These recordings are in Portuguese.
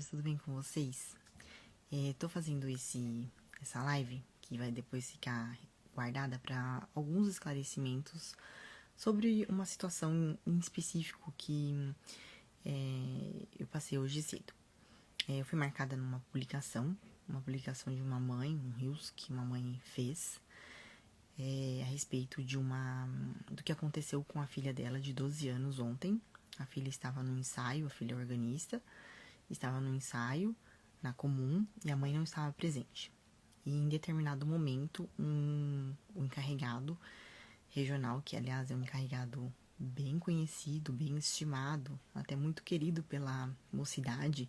Tudo bem com vocês? Tô fazendo essa live que vai depois ficar guardada para alguns esclarecimentos sobre uma situação em específico que eu passei hoje cedo. Eu fui marcada numa uma publicação de uma mãe, um Reels que uma mãe fez a respeito do que aconteceu com a filha dela de 12 anos ontem. A filha estava no ensaio, a filha é organista, estava no ensaio, na comum, e a mãe não estava presente. E em determinado momento, o encarregado regional, que aliás é um encarregado bem conhecido, bem estimado, até muito querido pela mocidade,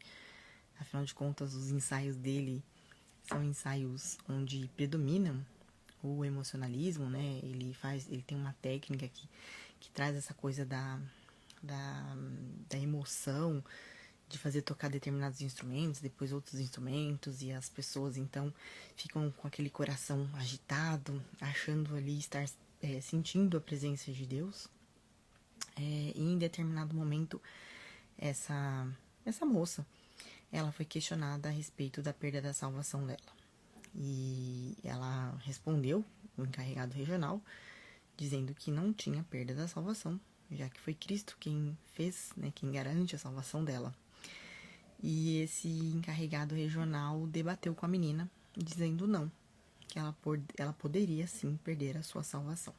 afinal de contas os ensaios dele são ensaios onde predominam o emocionalismo, né? Ele tem uma técnica que traz essa coisa da emoção, de fazer tocar determinados instrumentos, depois outros instrumentos, e as pessoas então ficam com aquele coração agitado, achando ali estar sentindo a presença de Deus. E em determinado momento, essa moça, ela foi questionada a respeito da perda da salvação dela. E ela respondeu, o encarregado regional, dizendo que não tinha perda da salvação, já que foi Cristo quem fez, né, quem garante a salvação dela. E esse encarregado regional debateu com a menina, dizendo não, que ela poderia sim perder a sua salvação.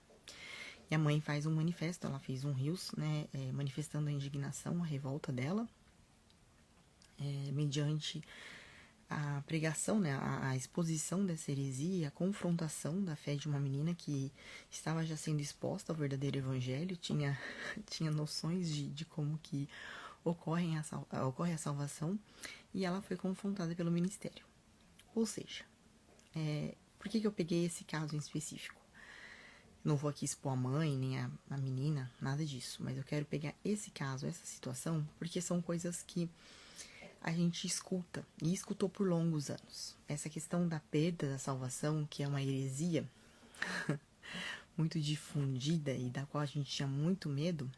E a mãe faz um manifesto, ela fez um Reels, né, manifestando a indignação, a revolta dela, mediante a pregação, né, a exposição dessa heresia, a confrontação da fé de uma menina que estava já sendo exposta ao verdadeiro evangelho, tinha noções de como que ocorre a salvação, e ela foi confrontada pelo ministério. Ou seja, por que eu peguei esse caso em específico? Não vou aqui expor a mãe, nem a menina, nada disso, mas eu quero pegar esse caso, essa situação, porque são coisas que a gente escuta, e escutou por longos anos. Essa questão da perda da salvação, que é uma heresia muito difundida e da qual a gente tinha muito medo,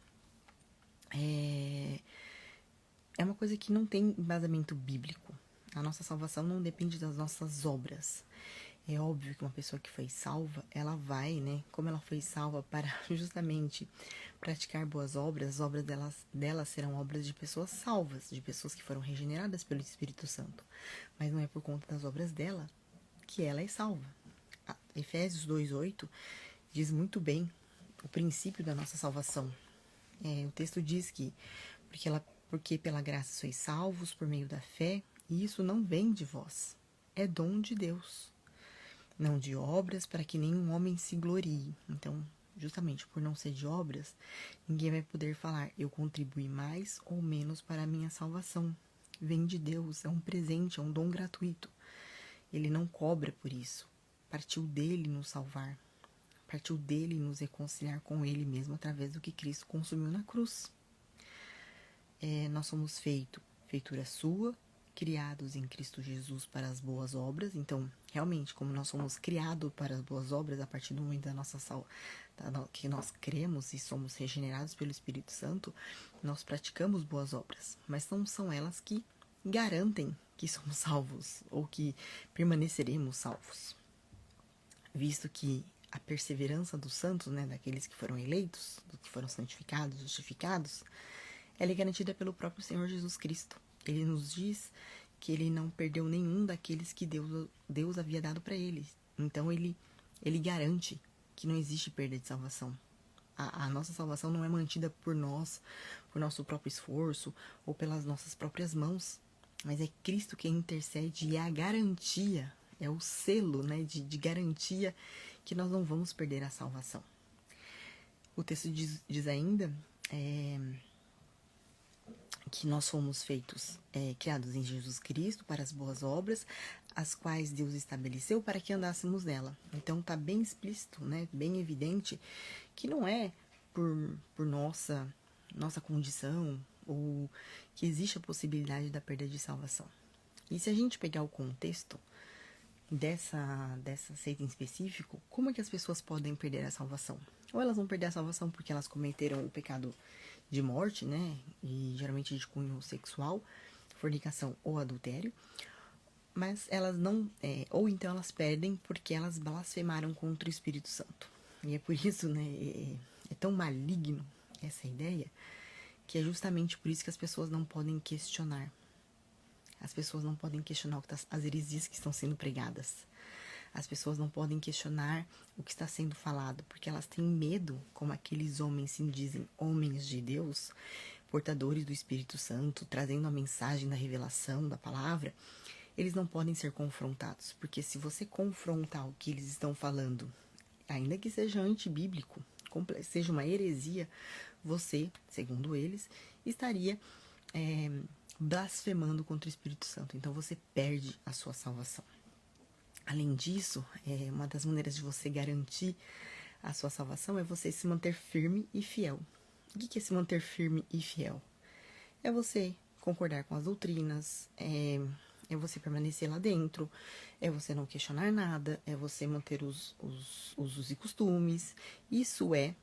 é uma coisa que não tem embasamento bíblico. A nossa salvação não depende das nossas obras. É óbvio que uma pessoa que foi salva, ela vai, né? Como ela foi salva para justamente praticar boas obras, as obras delas serão obras de pessoas salvas, de pessoas que foram regeneradas pelo Espírito Santo. Mas não é por conta das obras dela que ela é salva. Efésios 2:8 diz muito bem o princípio da nossa salvação. O texto diz que porque pela graça sois salvos por meio da fé, e isso não vem de vós, é dom de Deus, não de obras, para que nenhum homem se glorie. Então, justamente por não ser de obras, ninguém vai poder falar, eu contribuí mais ou menos para a minha salvação. Vem de Deus, é um presente, é um dom gratuito. Ele não cobra por isso. Partiu dele nos salvar. Partiu dele nos reconciliar com ele mesmo através do que Cristo consumiu na cruz. Nós somos feitura sua, criados em Cristo Jesus para as boas obras. Então, realmente, como nós somos criados para as boas obras a partir do momento que nós cremos e somos regenerados pelo Espírito Santo, nós praticamos boas obras, mas não são elas que garantem que somos salvos ou que permaneceremos salvos, visto que a perseverança dos santos, né, daqueles que foram eleitos, dos que foram santificados, justificados, ela é garantida pelo próprio Senhor Jesus Cristo. Ele nos diz que ele não perdeu nenhum daqueles que Deus havia dado para ele. Então ele garante que não existe perda de salvação. A nossa salvação não é mantida por nós, por nosso próprio esforço ou pelas nossas próprias mãos, mas é Cristo quem intercede, e é a garantia, é o selo, né, de garantia que nós não vamos perder a salvação. O texto diz ainda que nós fomos criados em Jesus Cristo para as boas obras, as quais Deus estabeleceu para que andássemos nela. Então está bem explícito, né, bem evidente, que não é por nossa condição ou que existe a possibilidade da perda de salvação. E se a gente pegar o contexto dessa seita em específico, como é que as pessoas podem perder a salvação? Ou elas vão perder a salvação porque elas cometeram o pecado de morte, né, e geralmente de cunho sexual, fornicação ou adultério, mas elas não, ou então elas perdem porque elas blasfemaram contra o Espírito Santo. E é por isso, né, é tão maligno essa ideia, que é justamente por isso que as pessoas não podem questionar. As pessoas não podem questionar as heresias que estão sendo pregadas. As pessoas não podem questionar o que está sendo falado, porque elas têm medo, como aqueles homens se dizem homens de Deus, portadores do Espírito Santo, trazendo a mensagem da revelação, da palavra. Eles não podem ser confrontados, porque se você confrontar o que eles estão falando, ainda que seja antibíblico, seja uma heresia, você, segundo eles, estaria blasfemando contra o Espírito Santo. Então você perde a sua salvação. Além disso, uma das maneiras de você garantir a sua salvação é você se manter firme e fiel. O que é se manter firme e fiel? É você concordar com as doutrinas, é você permanecer lá dentro, é você não questionar nada, é você manter os usos e costumes. Isso é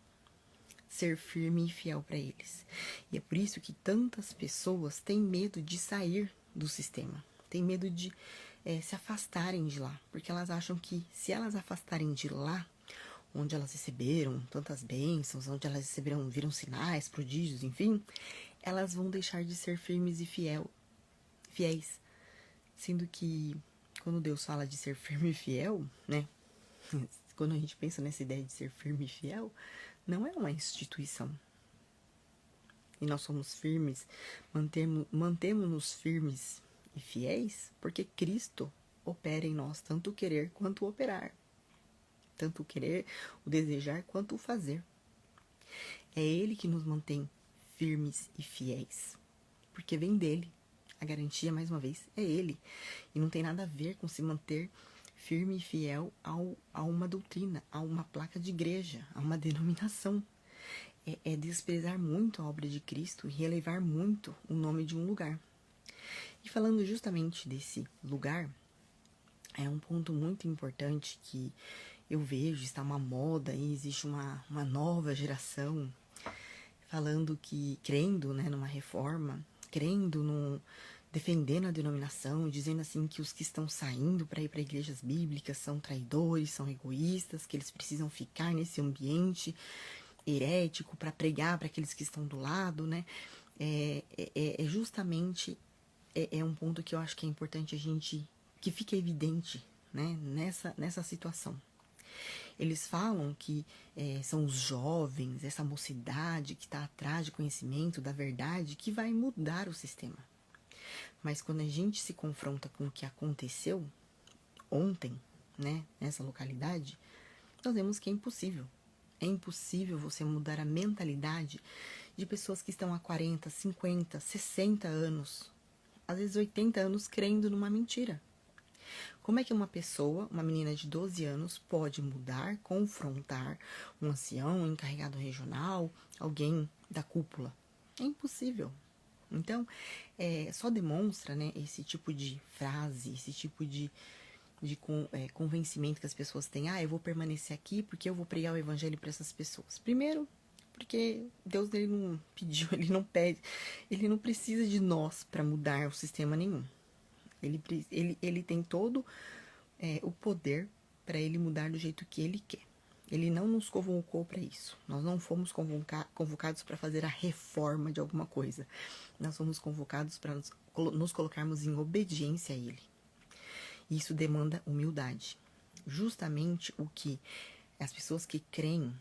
ser firme e fiel para eles. E é por isso que tantas pessoas têm medo de sair do sistema, têm medo de se afastarem de lá, porque elas acham que se elas afastarem de lá, onde elas receberam tantas bênçãos, onde elas viram sinais, prodígios, enfim, elas vão deixar de ser firmes e fiéis. Sendo que quando Deus fala de ser firme e fiel, né? Quando a gente pensa nessa ideia de ser firme e fiel, não é uma instituição. E nós somos firmes, mantemos-nos firmes e fiéis, porque Cristo opera em nós tanto o querer quanto o operar. Tanto o querer, o desejar, quanto o fazer. É Ele que nos mantém firmes e fiéis, porque vem dele. A garantia, mais uma vez, é Ele. E não tem nada a ver com se manter firme e fiel a uma doutrina, a uma placa de igreja, a uma denominação. É desprezar muito a obra de Cristo e relevar muito o nome de um lugar. E falando justamente desse lugar, é um ponto muito importante que eu vejo, está uma moda e existe uma nova geração falando que, crendo, né, numa reforma, crendo defendendo a denominação, dizendo assim que os que estão saindo para ir para igrejas bíblicas são traidores, são egoístas, que eles precisam ficar nesse ambiente herético para pregar para aqueles que estão do lado, né? Justamente um ponto que eu acho que é importante a gente, que fica evidente, né, nessa situação. Eles falam que são os jovens, essa mocidade que está atrás de conhecimento da verdade, que vai mudar o sistema. Mas quando a gente se confronta com o que aconteceu ontem, né, nessa localidade, nós vemos que é impossível. É impossível você mudar a mentalidade de pessoas que estão há 40, 50, 60 anos, às vezes 80 anos, crendo numa mentira. Como é que uma pessoa, uma menina de 12 anos, pode mudar, confrontar um ancião, um encarregado regional, alguém da cúpula? É impossível. Então, só demonstra, né, esse tipo de frase, esse tipo de convencimento que as pessoas têm. Eu vou permanecer aqui porque eu vou pregar o evangelho para essas pessoas. Primeiro, porque Deus ele não pediu, ele não pede, ele não precisa de nós para mudar o sistema nenhum. Ele tem todo o poder para ele mudar do jeito que ele quer. Ele não nos convocou para isso. Nós não fomos convocados para fazer a reforma de alguma coisa. Nós fomos convocados para nos colocarmos em obediência a Ele. Isso demanda humildade. Justamente o que as pessoas que creem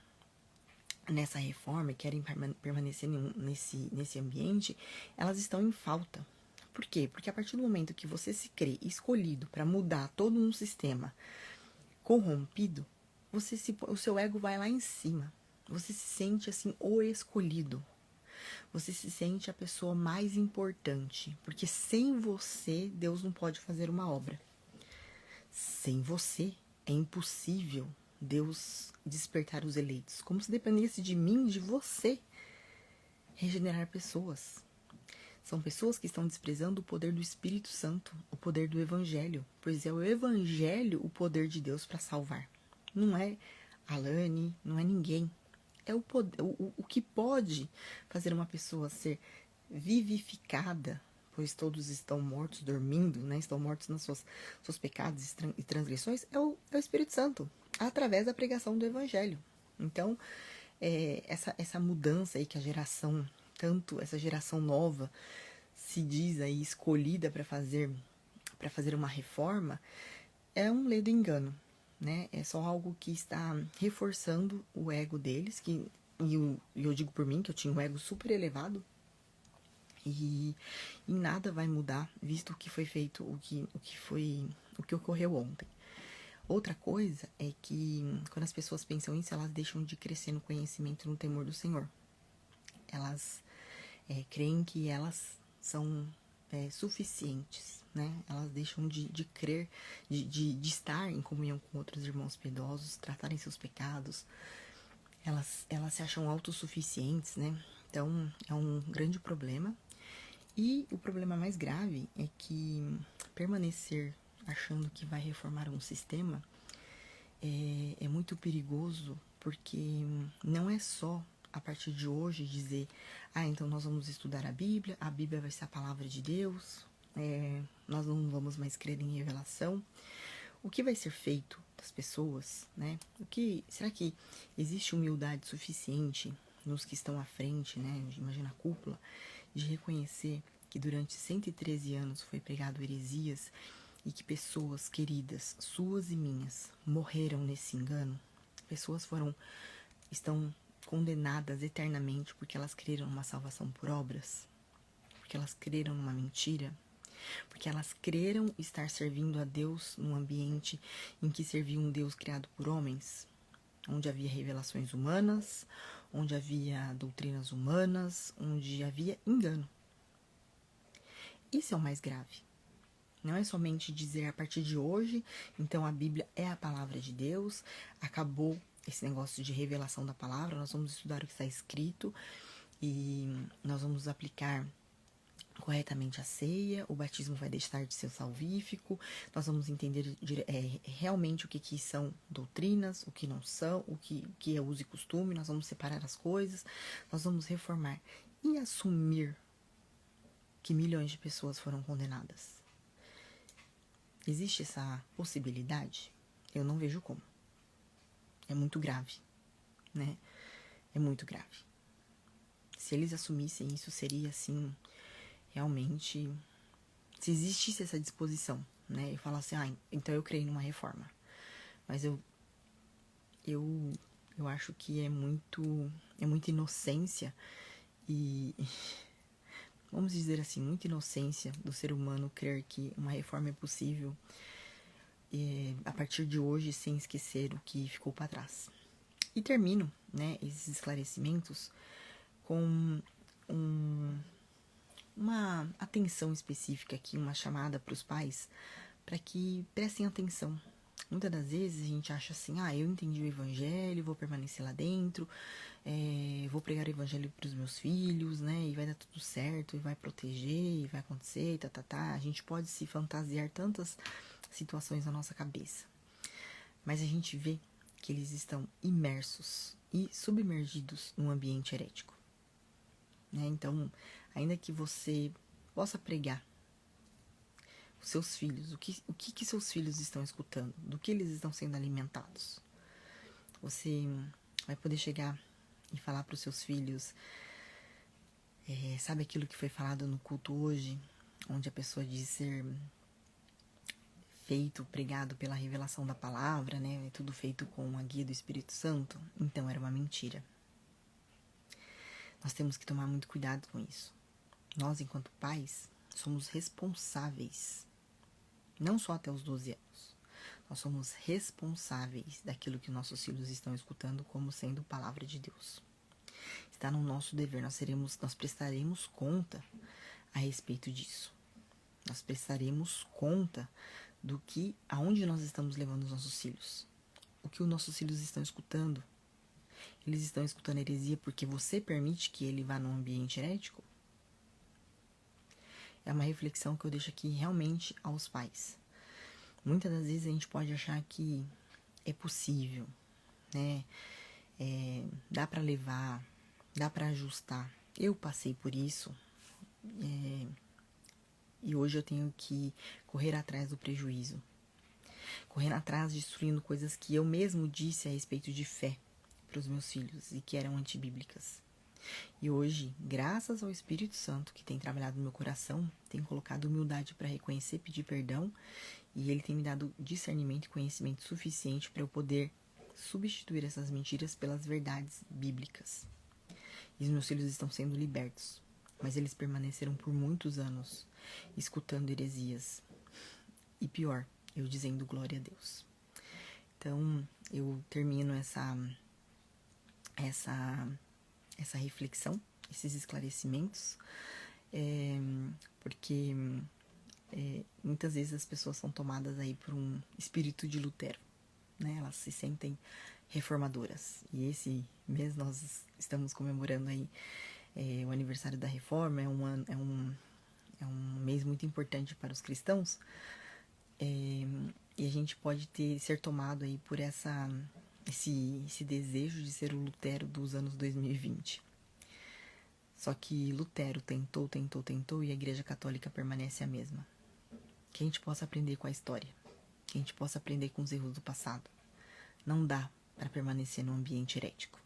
nessa reforma e querem permanecer nesse ambiente, elas estão em falta. Por quê? Porque a partir do momento que você se crê escolhido para mudar todo um sistema corrompido, o seu ego vai lá em cima. Você se sente assim, o escolhido. Você se sente a pessoa mais importante. Porque sem você, Deus não pode fazer uma obra. Sem você, é impossível Deus despertar os eleitos. Como se dependesse de mim, de você, regenerar pessoas. São pessoas que estão desprezando o poder do Espírito Santo, o poder do Evangelho. Pois é o Evangelho o poder de Deus para salvar. Não é Alane, não é ninguém. É o poder, o que pode fazer uma pessoa ser vivificada pois todos estão mortos, dormindo, né? Estão mortos nos seus pecados e transgressões, é o Espírito Santo, através da pregação do Evangelho. Então, essa mudança aí que a geração, tanto essa geração nova, se diz aí escolhida para fazer uma reforma, é um ledo engano, né? É só algo que está reforçando o ego deles, e eu digo por mim, que eu tinha um ego super elevado, e nada vai mudar, visto o que foi feito, o que ocorreu ontem. Outra coisa é que, quando as pessoas pensam isso, elas deixam de crescer no conhecimento e no temor do Senhor. Elas creem que elas são suficientes, né? Elas deixam de crer, de estar em comunhão com outros irmãos piedosos, tratarem seus pecados. Elas se acham autossuficientes, né? Então, é um grande problema. E o problema mais grave é que permanecer achando que vai reformar um sistema é muito perigoso, porque não é só a partir de hoje dizer, então nós vamos estudar a Bíblia vai ser a palavra de Deus, nós não vamos mais crer em revelação. O que vai ser feito das pessoas, né? Será que existe humildade suficiente nos que estão à frente, né? Imagina a cúpula, de reconhecer que durante 113 anos foi pregado heresias e que pessoas queridas, suas e minhas, morreram nesse engano? Pessoas estão condenadas eternamente porque elas creram numa salvação por obras, porque elas creram numa mentira, porque elas creram estar servindo a Deus num ambiente em que servia um Deus criado por homens, onde havia revelações humanas, onde havia doutrinas humanas, onde havia engano. Isso é o mais grave. Não é somente dizer a partir de hoje, então a Bíblia é a palavra de Deus, acabou esse negócio de revelação da palavra, nós vamos estudar o que está escrito e nós vamos aplicar corretamente a ceia, o batismo vai deixar de ser salvífico, nós vamos entender realmente o que são doutrinas, o que não são, o que é uso e costume, nós vamos separar as coisas, nós vamos reformar e assumir que milhões de pessoas foram condenadas. Existe essa possibilidade? Eu não vejo como. É muito grave, né? É muito grave. Se eles assumissem isso, seria assim, realmente, se existisse essa disposição, né? E falasse, então eu creio numa reforma. Mas eu acho que é muita inocência e, vamos dizer assim, muita inocência do ser humano crer que uma reforma é possível a partir de hoje, sem esquecer o que ficou para trás. E termino, né, esses esclarecimentos com uma atenção específica aqui, uma chamada para os pais, para que prestem atenção. Muitas das vezes a gente acha assim, eu entendi o evangelho, vou permanecer lá dentro, vou pregar o evangelho para os meus filhos, né, e vai dar tudo certo, e vai proteger, e vai acontecer, e tá. A gente pode se fantasiar tantas situações na nossa cabeça, mas a gente vê que eles estão imersos e submergidos num ambiente herético, né? Então, ainda que você possa pregar os seus filhos, o que seus filhos estão escutando, do que eles estão sendo alimentados, você vai poder chegar e falar para os seus filhos, sabe aquilo que foi falado no culto hoje, onde a pessoa diz ser pregado pela revelação da palavra, né? É tudo feito com a guia do Espírito Santo. Então era uma mentira. Nós temos que tomar muito cuidado com isso. Nós, enquanto pais, somos responsáveis, não só até os 12 anos. Nós somos responsáveis daquilo que nossos filhos estão escutando como sendo palavra de Deus. Está no nosso dever, nós prestaremos conta a respeito disso. Nós prestaremos conta aonde nós estamos levando os nossos filhos. O que os nossos filhos estão escutando. Eles estão escutando heresia porque você permite que ele vá num ambiente herético? É uma reflexão que eu deixo aqui realmente aos pais. Muitas das vezes a gente pode achar que é possível, né? Dá para levar, dá para ajustar. Eu passei por isso. E hoje eu tenho que correr atrás do prejuízo. Correndo atrás, destruindo coisas que eu mesmo disse a respeito de fé para os meus filhos e que eram antibíblicas. E hoje, graças ao Espírito Santo que tem trabalhado no meu coração, tem colocado humildade para reconhecer, pedir perdão, e ele tem me dado discernimento e conhecimento suficiente para eu poder substituir essas mentiras pelas verdades bíblicas. E os meus filhos estão sendo libertos, mas eles permaneceram por muitos anos escutando heresias. E pior, eu dizendo glória a Deus. Então, eu termino essa reflexão, esses esclarecimentos, porque muitas vezes as pessoas são tomadas aí por um espírito de Lutero, né? Elas se sentem reformadoras. E esse mês nós estamos comemorando aí o aniversário da Reforma, é um mês muito importante para os cristãos, e a gente pode ser tomado aí por esse desejo de ser o Lutero dos anos 2020. Só que Lutero tentou e a Igreja Católica permanece a mesma. Que a gente possa aprender com a história, que a gente possa aprender com os erros do passado. Não dá para permanecer num ambiente herético.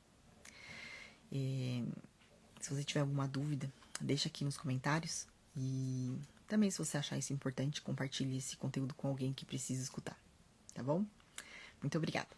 Se você tiver alguma dúvida, deixa aqui nos comentários. E também, se você achar isso importante, compartilhe esse conteúdo com alguém que precisa escutar. Tá bom? Muito obrigada.